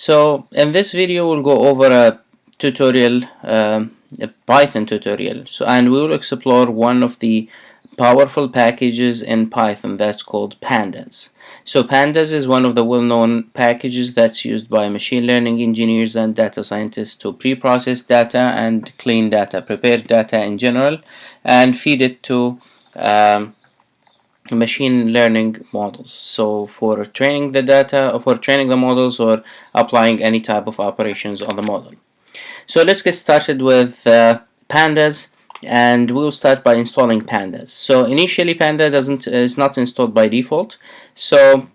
So in this video we'll go over a tutorial, a Python tutorial. And we will explore one of the powerful packages in Python that's called Pandas. So Pandas is one of the well-known packages that's used by machine learning engineers and data scientists to pre-process data and clean data, prepare data in general, and feed it to machine learning models. So for training the data, for training the models, or applying any type of operations on the model. So let's get started with Pandas, and we'll start by installing Pandas. So initially Panda is not installed by default, so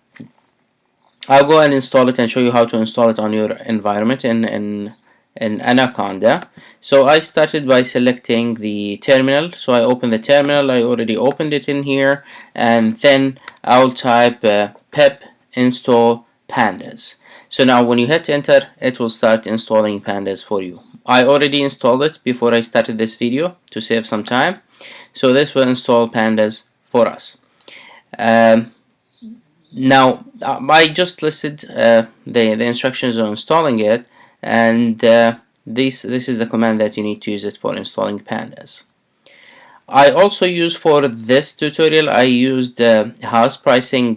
I'll go and install it and show you how to install it on your environment in Anaconda. So I started by selecting the terminal. So I open the terminal. I already opened it in here, and then I'll type pip install pandas. So now when you hit enter, it will start installing pandas for you. I already installed it before I started this video to save some time. So this will install pandas for us. Now I just listed the instructions on installing it, and this is the command that you need to use it for installing pandas. I also use for this tutorial, I used house pricing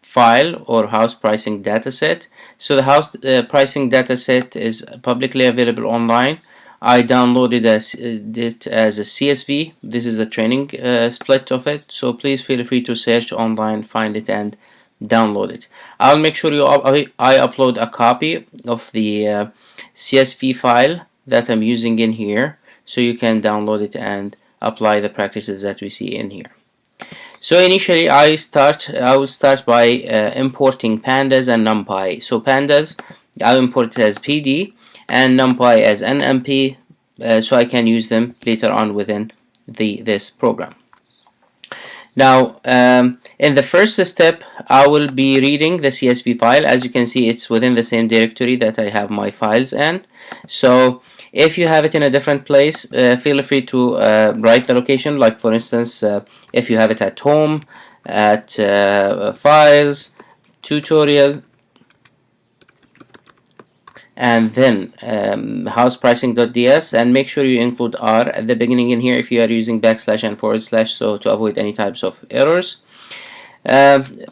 file or house pricing dataset. So the house pricing dataset is publicly available online. I downloaded it as a CSV. This is the training split of it, so please feel free to search online, find it, and download it. I'll make sure I upload a copy of the CSV file that I'm using in here, so you can download it and apply the practices that we see in here. So initially I will start by importing pandas and numpy. So pandas I'll import it as PD and numpy as NMP, so I can use them later on within this program. Now in the first step I will be reading the CSV file. As you can see, it's within the same directory that I have my files in. So if you have it in a different place, feel free to write the location, like for instance if you have it at home, at files, tutorial, and then housepricing.ds, and make sure you include R at the beginning in here if you are using backslash and forward slash, so to avoid any types of errors.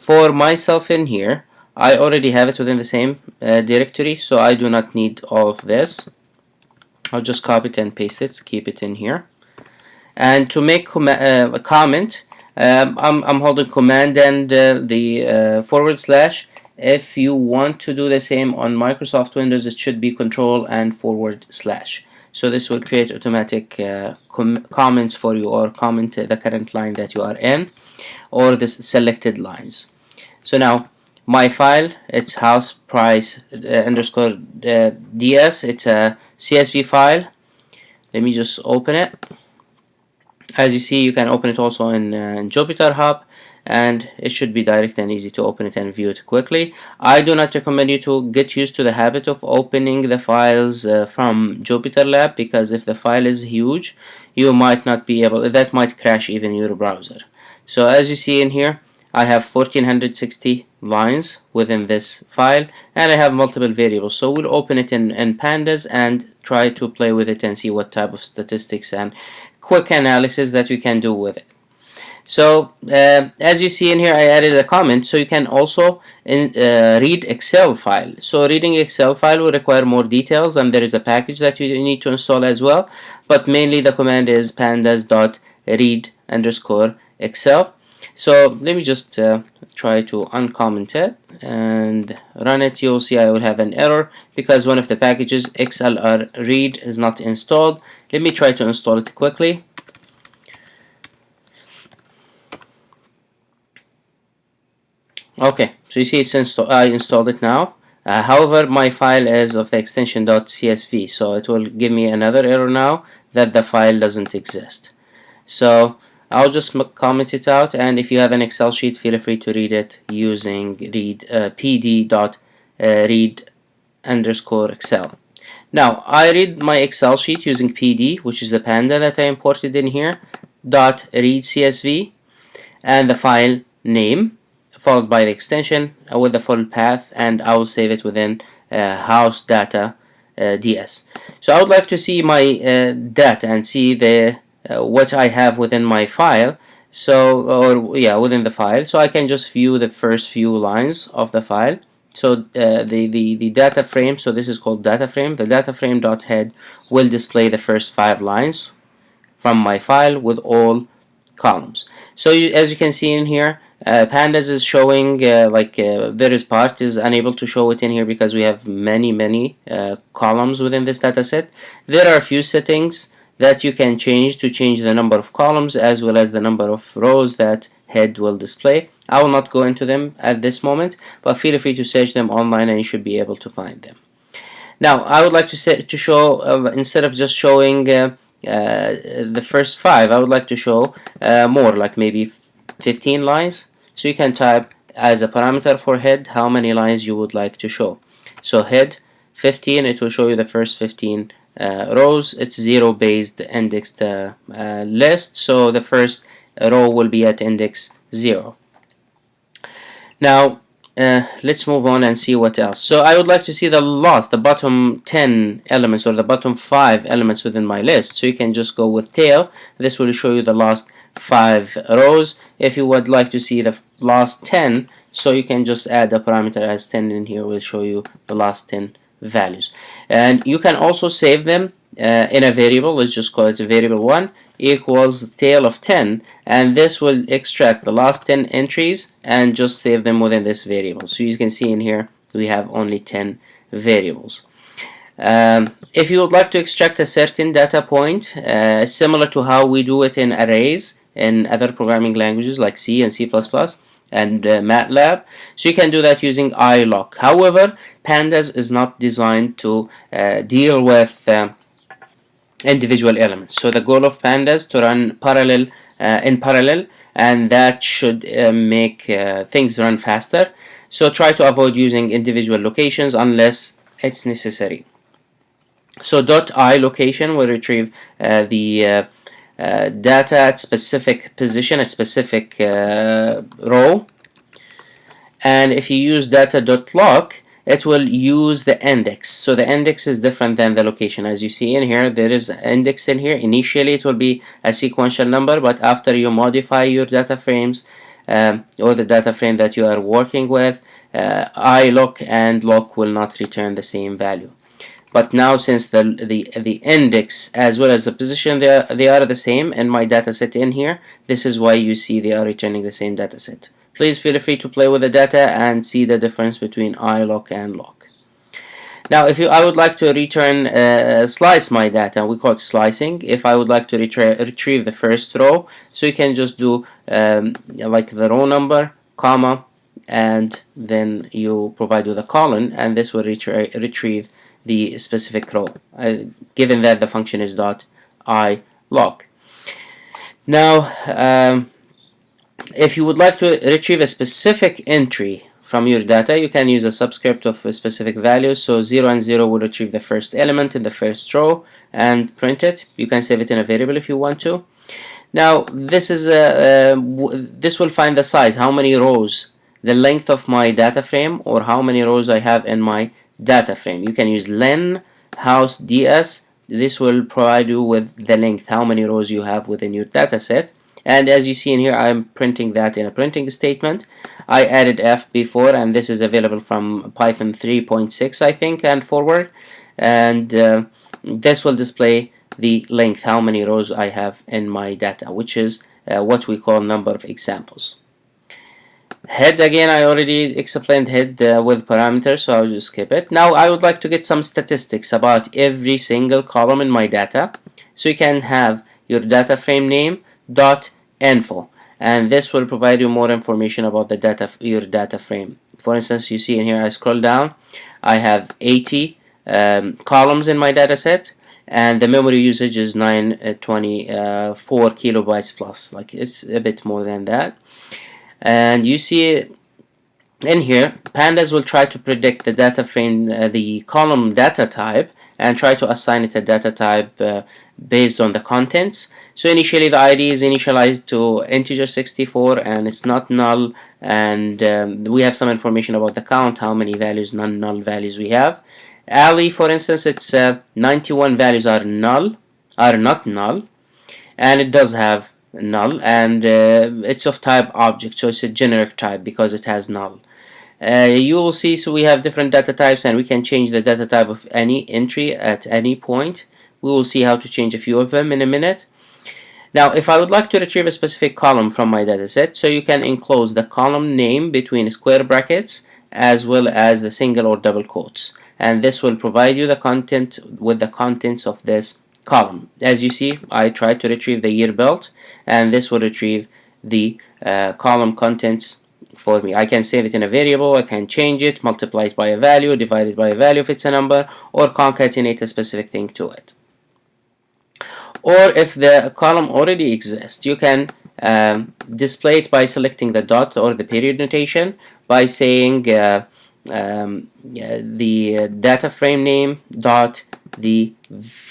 For myself in here, I already have it within the same directory, so I do not need all of this. I'll just copy it and paste it, keep it in here. And to make a comment, I'm holding command and the forward slash. If you want to do the same on Microsoft Windows, it should be control and forward slash. So this will create automatic comments for you, or comment the current line that you are in, or the selected lines. So now my file, it's house price underscore ds. It's a CSV file. Let me just open it. As you see, you can open it also in Jupyter Hub, and it should be direct and easy to open it and view it quickly. I do not recommend you to get used to the habit of opening the files from JupyterLab, because if the file is huge, you might not be able, that might crash even your browser. So as you see in here, I have 1460 lines within this file, and I have multiple variables. So we'll open it in Pandas and try to play with it and see what type of statistics and quick analysis that we can do with it. So as you see in here, I added a comment, so you can also read Excel file. So reading Excel file will require more details, and there is a package that you need to install as well, but mainly the command is pandas.read_Excel. So let me just try to uncomment it and run it. You'll see I will have an error because one of the packages, XLR read, is not installed. Let me try to install it quickly. Okay, so you see it's I installed it now. However, my file is of the extension .csv, so it will give me another error now that the file doesn't exist. So I'll just comment it out, and if you have an Excel sheet, feel free to read it using pd.read_Excel. Now I read my Excel sheet using pd, which is the panda that I imported in here, .read CSV, and the file name followed by the extension with the full path, and I will save it within house data DS. So I would like to see my data and see the what I have within my file. So, or yeah, within the file. So I can just view the first few lines of the file. So the data frame, so this is called data frame. The data frame dot head will display the first 5 lines from my file with all columns. So as you can see in here, Pandas is showing various part is unable to show it in here because we have many columns within this data set. There are a few settings that you can change to change the number of columns as well as the number of rows that head will display. I will not go into them at this moment, but feel free to search them online and you should be able to find them. Now, I would like to show, instead of just showing the first 5, I would like to show more, like maybe 15 lines. So you can type as a parameter for head how many lines you would like to show. So head 15, it will show you the first 15 rows. It's 0 based indexed list, so the first row will be at index 0. Now, let's move on and see what else. So I would like to see the bottom 10 elements or the bottom 5 elements within my list. So you can just go with tail. This will show you the last 5 rows. If you would like to see the last 10, so you can just add a parameter as 10 in here, will show you the last 10 values. And you can also save them in a variable. Let's just call it a variable 1 equals tail of 10, and this will extract the last 10 entries and just save them within this variable. So you can see in here we have only 10 variables. If you would like to extract a certain data point, similar to how we do it in arrays in other programming languages like C and C++ and MATLAB, so you can do that using iloc. However, Pandas is not designed to deal with individual elements. So the goal of Pandas to run in parallel, and that should make things run faster. So try to avoid using individual locations unless it's necessary. So .i location will retrieve the data at specific position, at specific row, and if you use data.loc, it will use the index. So the index is different than the location. As you see in here, there is an index in here. Initially it will be a sequential number, but after you modify your data frames or the data frame that you are working with, iloc and loc will not return the same value. But now, since the index as well as the position, they are the same in my data set in here, this is why you see they are returning the same data set. Please feel free to play with the data and see the difference between iloc and loc. Now, if I would like to return slice my data, we call it slicing. If I would like to retrieve the first row, so you can just do like the row number, comma, and then you provide with a colon, and this will retrieve the specific row, given that the function is .iloc. Now, if you would like to retrieve a specific entry from your data, you can use a subscript of a specific value. So 0 and 0 will retrieve the first element in the first row and print it. You can save it in a variable if you want to. Now, this is this will find the size, how many rows, the length of my data frame, or how many rows I have in my data frame. You can use len house ds. This will provide you with the length, how many rows you have within your data set. And as you see in here, I'm printing that in a printing statement. I added f before, and this is available from Python 3.6, I think, and forward. And this will display the length, how many rows I have in my data, which is what we call number of examples. Head, again, I already explained head with parameters, so I'll just skip it. Now I would like to get some statistics about every single column in my data. So you can have your data frame name dot info, and this will provide you more information about the your data frame. For instance, you see in here, I scroll down, I have 80 columns in my data set, and the memory usage is 924 kilobytes plus, like it's a bit more than that. And you see in here, Pandas will try to predict the data frame, the column data type, and try to assign it a data type based on the contents. So initially the ID is initialized to integer 64 and it's not null, and we have some information about the count, how many values, non-null values we have. Ali, for instance, it's 91 values are not null, and it does have null, and it's of type object, so it's a generic type because it has null. You will see, so we have different data types and we can change the data type of any entry at any point. We will see how to change a few of them in a minute. Now, if I would like to retrieve a specific column from my dataset, so you can enclose the column name between square brackets as well as the single or double quotes, and this will provide you the content with the contents of this column. As you see, I tried to retrieve the year belt, and this will retrieve the column contents for me. I can save it in a variable, I can change it, multiply it by a value, divide it by a value if it's a number, or concatenate a specific thing to it. Or if the column already exists, you can display it by selecting the dot or the period notation by saying the data frame name dot the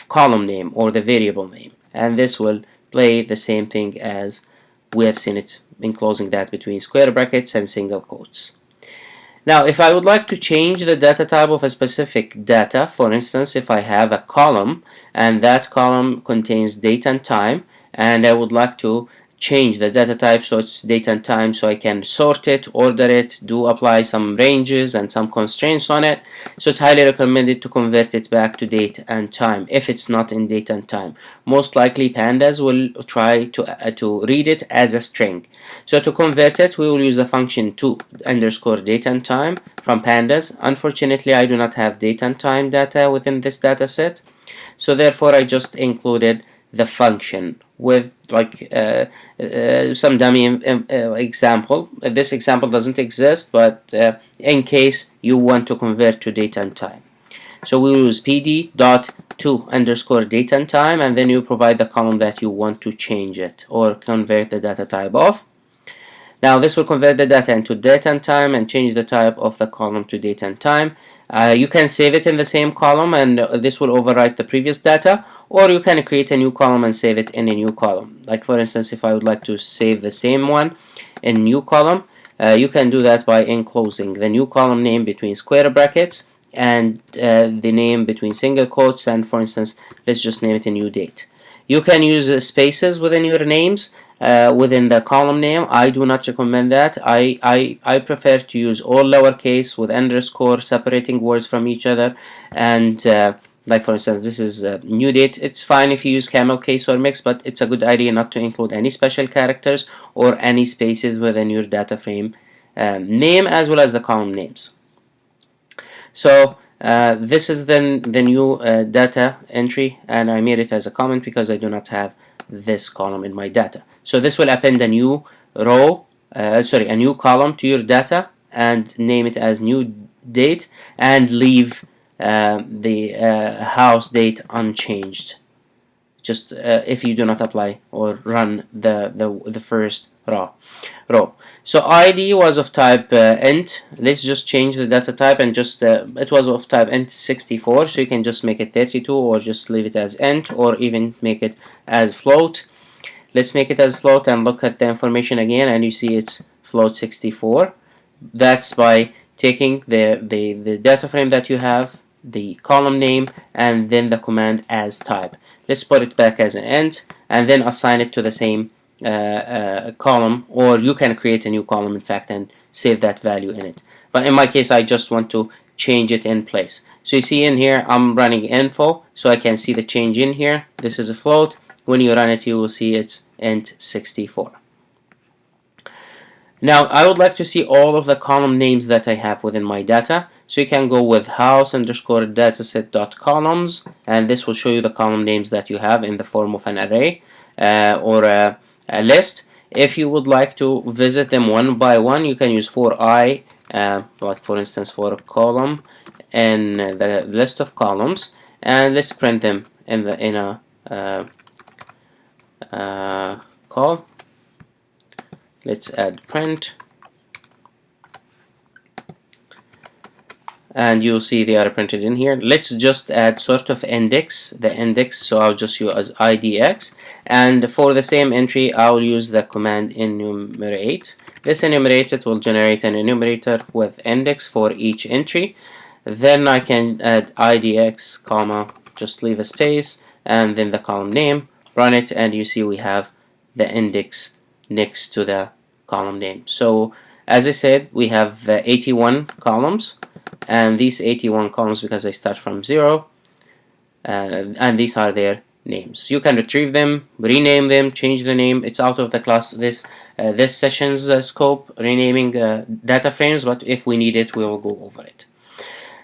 column name or the variable name, and this will play the same thing as we have seen it, enclosing that between square brackets and single quotes. Now, if I would like to change the data type of a specific data, for instance, if I have a column and that column contains date and time, and I would like to change the data type so it's date and time, so I can sort it, order it, apply some ranges and some constraints on it. So it's highly recommended to convert it back to date and time if it's not in date and time. Most likely Pandas will try to read it as a string. So to convert it, we will use the function to underscore date and time from Pandas. Unfortunately, I do not have date and time data within this data set, so therefore I just included the function with some dummy example. This example doesn't exist, but in case you want to convert to date and time. So we will use pd dot to underscore date and time, and then you provide the column that you want to change it or convert the data type of. Now this will convert the data into date and time and change the type of the column to date and time. You can save it in the same column, and this will overwrite the previous data, or you can create a new column and save it in a new column. Like for instance, if I would like to save the same one in new column, you can do that by enclosing the new column name between square brackets and the name between single quotes, and for instance, let's just name it a new date. You can use spaces within your names within the column name. I do not recommend that. I prefer to use all lowercase with underscore separating words from each other, and like for instance, this is new date. It's fine if you use camel case or mix, but it's a good idea not to include any special characters or any spaces within your data frame name as well as the column names. So this is then the new data entry, and I made it as a comment because I do not have this column in my data. So this will append a new row, a new column to your data and name it as new date and leave the house date unchanged. Just if you do not apply or run the first row. So ID was of type int. Let's just change the data type and just it was of type int 64, so you can just make it 32 or just leave it as int or even make it as float. Let's make it as float and look at the information again, and you see it's float 64. That's by taking the data frame that you have, the column name, and then the command as type. Let's put it back as an int and then assign it to the same column, or you can create a new column in fact and save that value in it. But in my case, I just want to change it in place. So you see in here I'm running info, so I can see the change in here. This is a float. When you run it, you will see it's int 64. Now I would like to see all of the column names that I have within my data, so you can go with house underscore dataset dot columns, and this will show you the column names that you have in the form of an array or a list. If you would like to visit them one by one, you can use for I, like for instance for a column and the list of columns, and let's print them in a call. Let's add print and you'll see they are printed in here. Let's just add sort of the index, so I'll just use IDX, and for the same entry I'll use the command enumerate. This enumerator will generate an enumerator with index for each entry. Then I can add IDX comma, just leave a space, and then the column name, run it, and you see we have the index next to the column name. So as I said, we have 81 columns, and these 81 columns, because I start from 0, and these are their names. You can retrieve them, rename them, change the name. It's out of the class this session's scope, renaming data frames, but if we need it, we will go over it.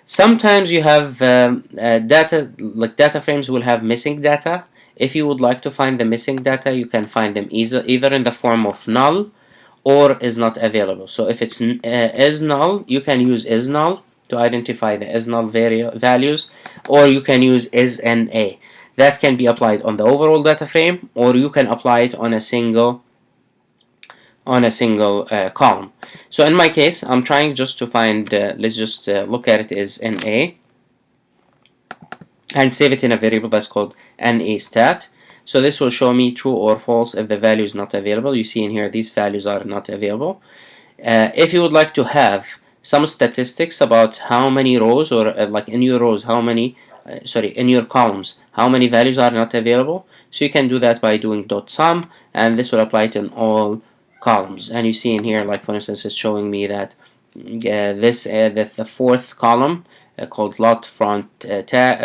Sometimes you have data frames will have missing data. If you would like to find the missing data, you can find them either in the form of null or is not available. So if it's is null, you can use is null to identify the is null values, or you can use is NA. That can be applied on the overall data frame, or you can apply it on a single column. So in my case, I'm trying just to find, let's just look at it as NA and save it in a variable that's called NA stat. So this will show me true or false if the value is not available. You see in here these values are not available. If you would like to have some statistics about how many rows, or like in your rows, how many, in your columns, how many values are not available, so you can do that by doing .sum, and this will apply to all columns. And you see in here, like for instance, it's showing me that the fourth column called lot front tag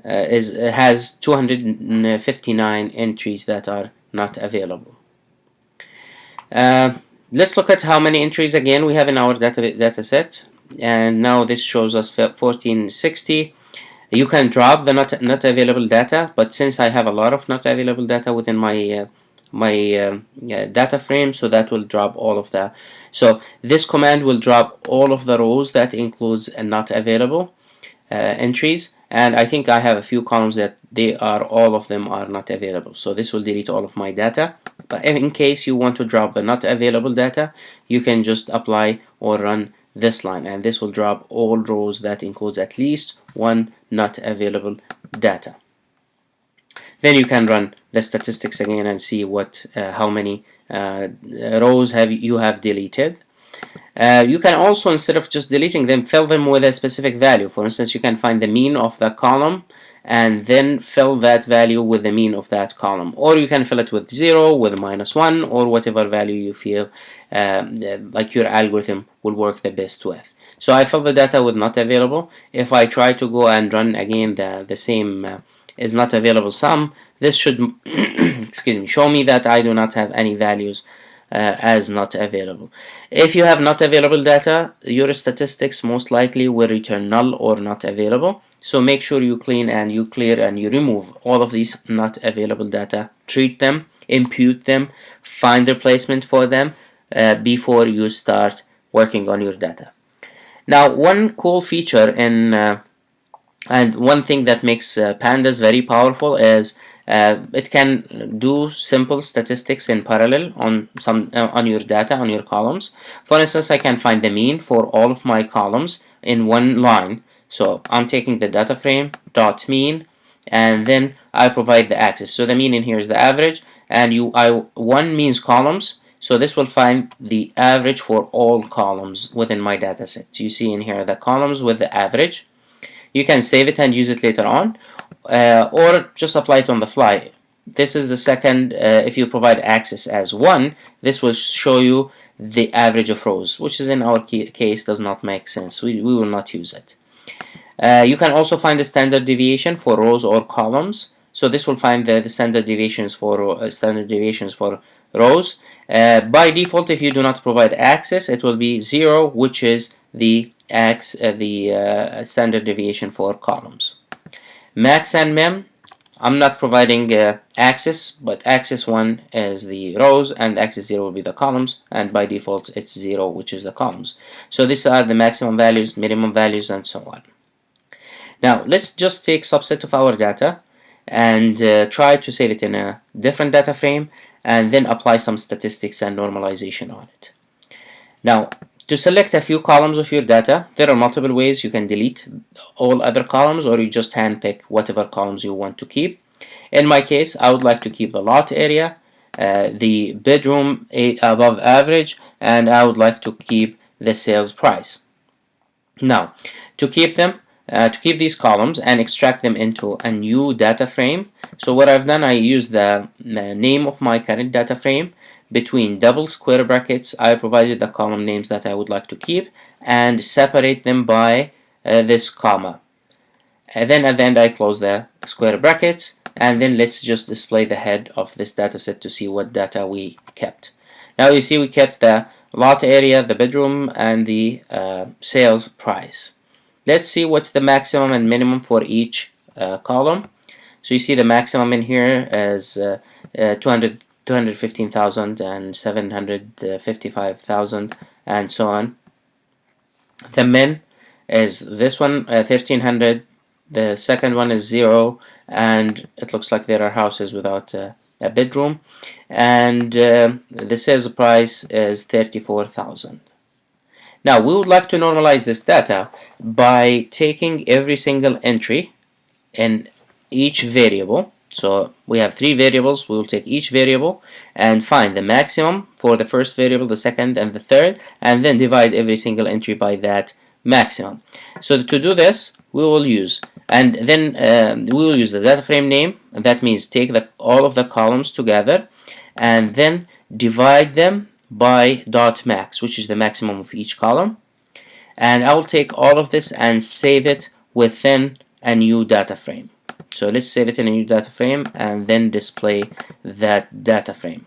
has 259 entries that are not available. Let's look at how many entries again we have in our data set, and now this shows us 1460. You can drop the not available data, but since I have a lot of not available data within my data frame, so that will drop all of that. So this command will drop all of the rows that includes not available entries, and I think I have a few columns that all of them are not available. So this will delete all of my data. But in case you want to drop the not available data, you can just apply or run this line, and this will drop all rows that includes at least one not available data. Then you can run the statistics again and see how many rows you have deleted. You can also, instead of just deleting them, fill them with a specific value. For instance, you can find the mean of the column and then fill that value with the mean of that column, or you can fill it with 0, with -1, or whatever value you feel like your algorithm will work the best with. So I fill the data with not available. If I try to go and run again the same is not available sum, this should excuse me, show me that I do not have any values as not available. If you have not available data, your statistics most likely will return null or not available. So make sure you clean and you clear and you remove all of these not available data, treat them, impute them, find replacement for them before you start working on your data. Now, one cool feature and one thing that makes Pandas very powerful is it can do simple statistics in parallel on your data, on your columns. For instance, I can find the mean for all of my columns in one line. So I'm taking the data frame dot mean, and then I provide the axis. So the mean in here is the average, and one means columns. So this will find the average for all columns within my data set. You see in here the columns with the average. You can save it and use it later on, or just apply it on the fly. This is the second. If you provide axis as 1, this will show you the average of rows, which is in our case does not make sense. We will not use it. You can also find the standard deviation for rows or columns. So this will find the standard deviations for rows. By default, if you do not provide axis, it will be 0, which is the standard deviation for columns. Max and min, I'm not providing axis, but axis 1 is the rows and axis 0 will be the columns, and by default it's 0, which is the columns. So these are the maximum values, minimum values, and so on. Now let's just take subset of our data and try to save it in a different data frame and then apply some statistics and normalization on it. Now, to select a few columns of your data, there are multiple ways. You can delete all other columns, or you just handpick whatever columns you want to keep. In my case, I would like to keep the lot area, the bedroom above average, and I would like to keep the sales price. Now, to keep them, to keep these columns and extract them into a new data frame, so what I've done, I use the name of my current data frame. Between double square brackets, I provided the column names that I would like to keep and separate them by this comma. And then at the end, I close the square brackets, and then let's just display the head of this data set to see what data we kept. Now you see we kept the lot area, the bedroom, and the sales price. Let's see what's the maximum and minimum for each column. So you see the maximum in here is 215,000 and 755,000 and so on. The min is this one, 1,300. The second one is 0, and it looks like there are houses without a bedroom. And the sales price is 34,000. Now we would like to normalize this data by taking every single entry in each variable. So we have 3 variables. We will take each variable and find the maximum for the first variable, the second, and the third, and then divide every single entry by that maximum. So to do this, we will use the data frame name. That means take all of the columns together and then divide them by dot max, which is the maximum of each column. And I will take all of this and save it within a new data frame. So let's save it in a new data frame and then display that data frame.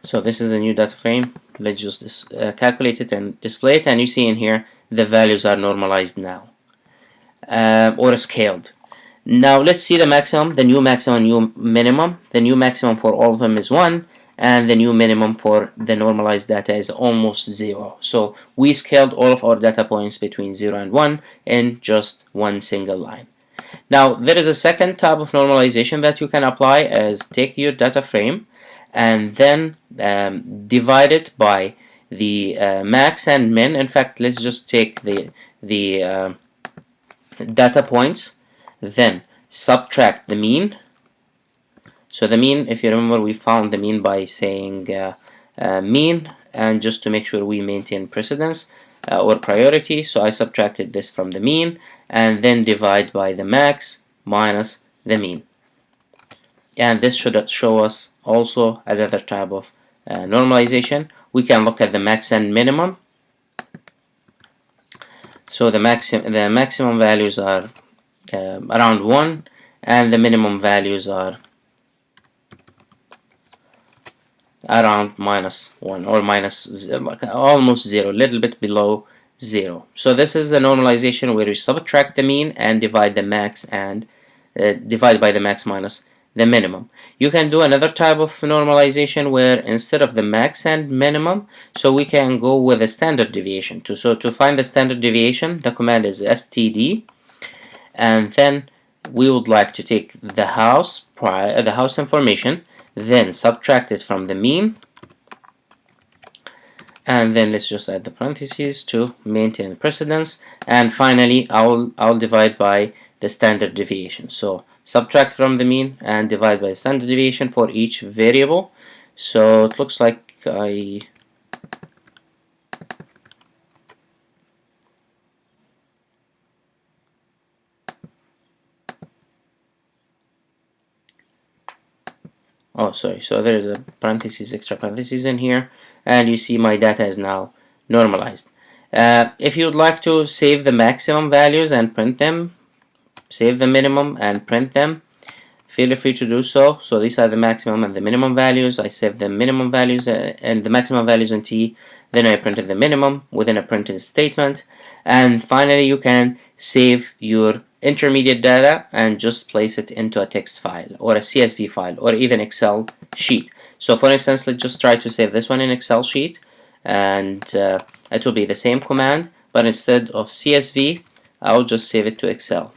So this is a new data frame. Let's just calculate it and display it, and you see in here the values are normalized now, or scaled. Now let's see the maximum, the new maximum, new minimum. The new maximum for all of them is 1, and the new minimum for the normalized data is almost 0. So we scaled all of our data points between 0 and 1 in just one single line. Now there is a second type of normalization that you can apply, as take your data frame and then divide it by the max and min. In fact, let's just take the data points, then subtract the mean. So the mean, if you remember, we found the mean by saying mean, and just to make sure we maintain precedence or priority, so I subtracted this from the mean and then divide by the max minus the mean. And this should show us also another type of normalization. We can look at the max and minimum. So the maximum values are around 1, and the minimum values are around -1 or like almost 0, a little bit below 0. So this is the normalization where we subtract the mean and divide the max and divide by the max minus the minimum. You can do another type of normalization where instead of the max and minimum, so we can go with a standard deviation. So to find the standard deviation, the command is std, and then we would like to take the house information, then subtract it from the mean, and then let's just add the parentheses to maintain precedence, and finally I'll divide by the standard deviation. So subtract from the mean and divide by the standard deviation for each variable. So it looks like so there is a extra parentheses in here, and you see my data is now normalized. If you would like to save the maximum values and print them, save the minimum and print them, feel free to do so. So these are the maximum and the minimum values. I saved the minimum values and the maximum values in T, then I printed the minimum within a printed statement, and finally you can save your intermediate data and just place it into a text file or a CSV file or even Excel sheet. So for instance, let's just try to save this one in Excel sheet, and it will be the same command, but instead of CSV I'll just save it to Excel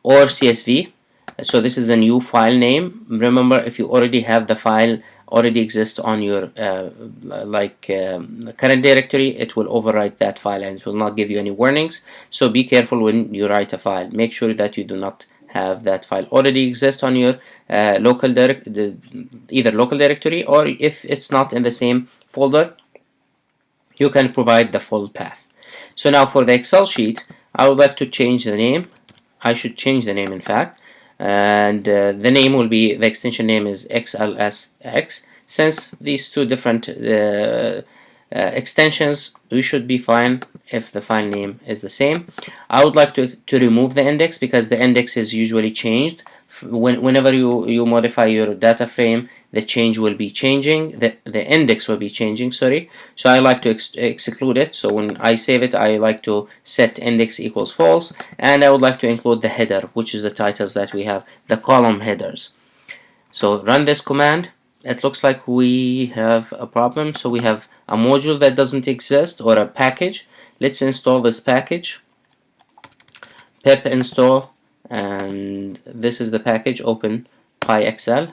or CSV. So this is a new file name. Remember, if you already have the file already exists on your current directory, it will overwrite that file and it will not give you any warnings. So be careful when you write a file. Make sure that you do not have that file already exist on your either local directory, or if it's not in the same folder, you can provide the full path. So now for the Excel sheet, I would like to change the name. I should change the name, in fact, and the name will be, the extension name is XLSX. Since these two different extensions, we should be fine if the file name is the same. I would like to remove the index, because the index is usually changed. Whenever you modify your data frame, the change will be changing, the index will be changing, sorry. So I like to exclude it. So when I save it, I like to set index equals false, and I would like to include the header, which is the titles that we have, the column headers. So run this command. It looks like we have a problem. So we have a module that doesn't exist, or a package. Let's install this package. Pip install, and this is the package. Open PyXL.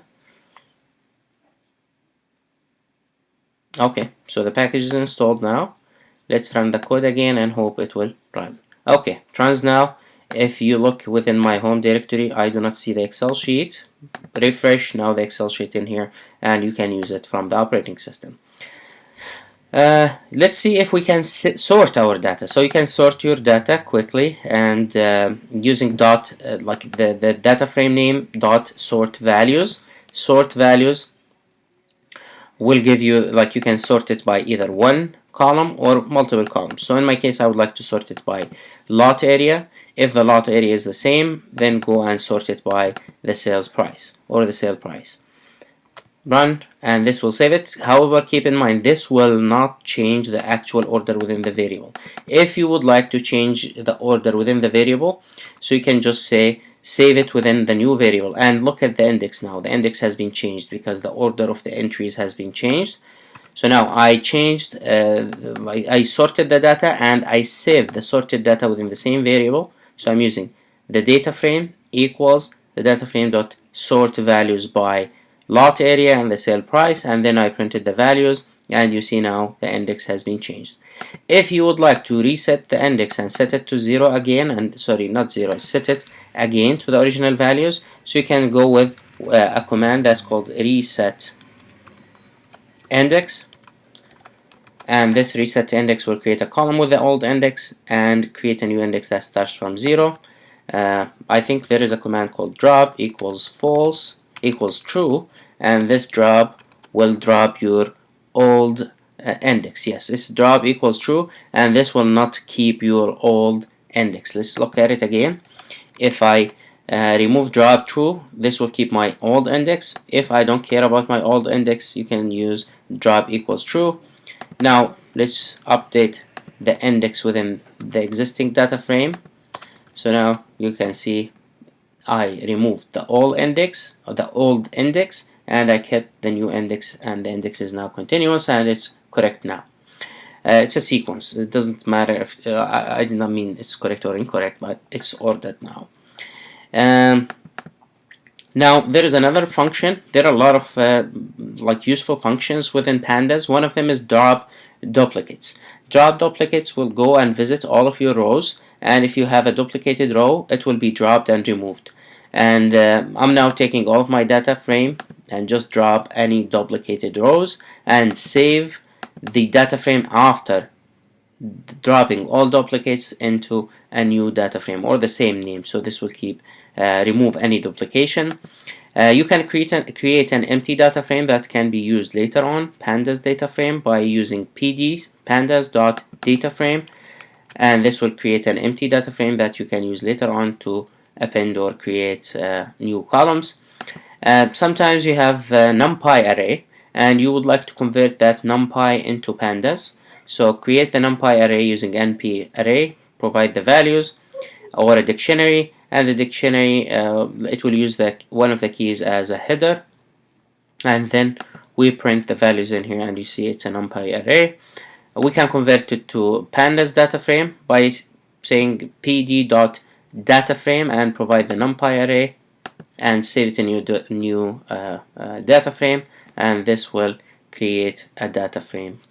Okay, so the package is installed now. Let's run the code again and hope it will run. Okay, it runs now. If you look within my home directory, I do not see the Excel sheet. Refresh now the Excel sheet in here, and you can use it from the operating system. Let's see if we can sort our data. So you can sort your data quickly, and using dot like the data frame name dot sort values. Sort values will give you, like, you can sort it by either one column or multiple columns. So in my case, I would like to sort it by lot area. If the lot area is the same, then go and sort it by the sales price or the sale price. Run, and this will save it. However, keep in mind, this will not change the actual order within the variable. If you would like to change the order within the variable, so you can just say save it within the new variable, and look at the index now. The index has been changed because the order of the entries has been changed. So now I changed, I sorted the data and I saved the sorted data within the same variable. So I'm using the data frame equals the data frame dot sort values by lot area and the sale price, and then I printed the values, and you see now the index has been changed. If you would like to reset the index and set it to 0 again, and sorry, not 0, set it again to the original values, so you can go with a command that's called reset index, and this reset index will create a column with the old index and create a new index that starts from 0. I think there is a command called drop equals false equals true, and this drop will drop your old index. Yes, this drop equals true, and this will not keep your old index. Let's look at it again. If I remove drop true, this will keep my old index. If I don't care about my old index, you can use drop equals true. Now let's update the index within the existing data frame. So now you can see I removed the old index, and I kept the new index, and the index is now continuous and it's correct now. It's a sequence. It doesn't matter if I did not mean it's correct or incorrect, but it's ordered now. Now there is another function. There are a lot of useful functions within Pandas. One of them is drop duplicates. Drop duplicates will go and visit all of your rows, and if you have a duplicated row, it will be dropped and removed. And I'm now taking all of my data frame and just drop any duplicated rows and save the data frame after dropping all duplicates into a new data frame or the same name. So this will keep remove any duplication. You can create an empty data frame that can be used later on, pandas data frame, by using pd pandas.dataframe, and this will create an empty data frame that you can use later on to append or create new columns. Sometimes you have a numpy array, and you would like to convert that numpy into pandas. So create the numpy array using np array, provide the values or a dictionary, and the dictionary it will use one of the keys as a header, and then we print the values in here, and you see it's a numpy array. We can convert it to pandas data frame by saying pd.dataframe and provide the numpy array and save it in new data frame, and this will create a data frame.